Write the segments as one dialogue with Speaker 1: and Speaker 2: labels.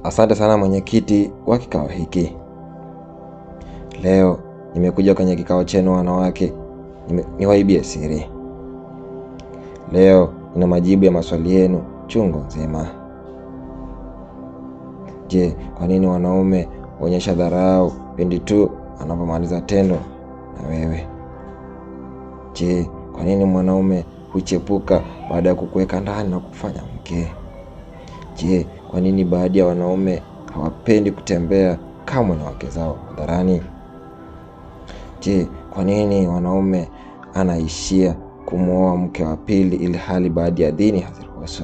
Speaker 1: Asante sana mwenyekiti wa kikao hiki. Leo nimekuja kwenye kikao chenu wanawake niwaibie siri. Leo nina majibu ya maswali yenu chungu nzima. Je, kwa nini wanaume huonyesha dharau pindi tu anapomaliza tendo na wewe? Je, kwa nini mwanaume huchepuka baada ya kukuweka ndani na kufanya mke? Je, kwa nini baadhi ya wanaume hawapendi kutembea kama na wake zao hadharani? Je, kwa nini wanaume anaishia kumwoa mke wa pili ili hali baadhi ya dini haziruhusu?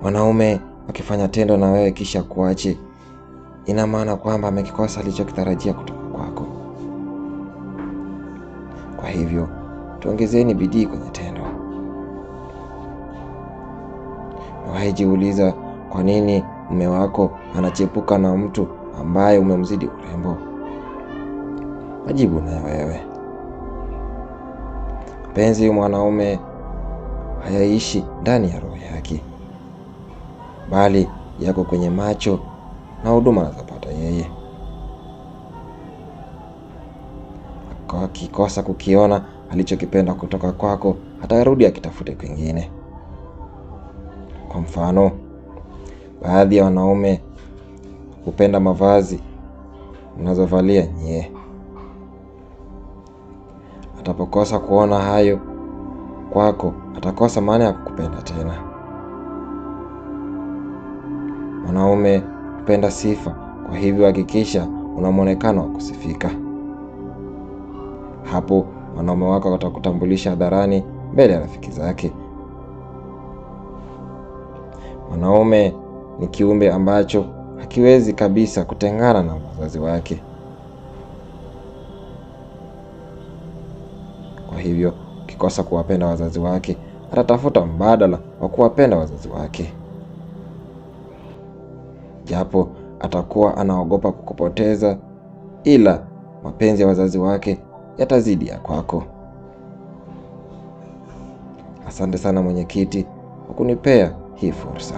Speaker 1: Wanaume wakifanya tendo na wewe kisha kuache, ina maana kwamba amekikosa alichokitarajia kutoka kwako. Kwa hivyo, tuongezeni bidii kwenye tendo. Wajiuliza kwa nini mume wako anachepuka na mtu ambaye umemzidi urembo? Majibu nayo wewe. Penzi mwanaume hayaishi ndani ya roho yake, bali yako kwenye macho na huduma anazopata yeye. Akikosa kukiona alichokipenda kutoka kwako, atarudi akitafute kwingine. Kwa mfano, baadhi ya wanaume hupenda mavazi unazovalia nyie. Atapokosa kuona hayo kwako, atakosa maana ya kukupenda tena. Wanaume hupenda sifa, kwa hivyo hakikisha una muonekano wa kusifika. Hapo wanaume wako watakutambulisha hadharani mbele ya rafiki zake. Mwanaume ni kiumbe ambacho hakiwezi kabisa kutengana na wazazi wake. Kwa hivyo, ukikosa kuwapenda wazazi wake, atatafuta mbadala wa kuwapenda wazazi wake. Japo atakuwa anaogopa kukupoteza, ila mapenzi ya wazazi wake yatazidi ya kwako. Asante sana mwenyekiti kwa kunipea hii fursa.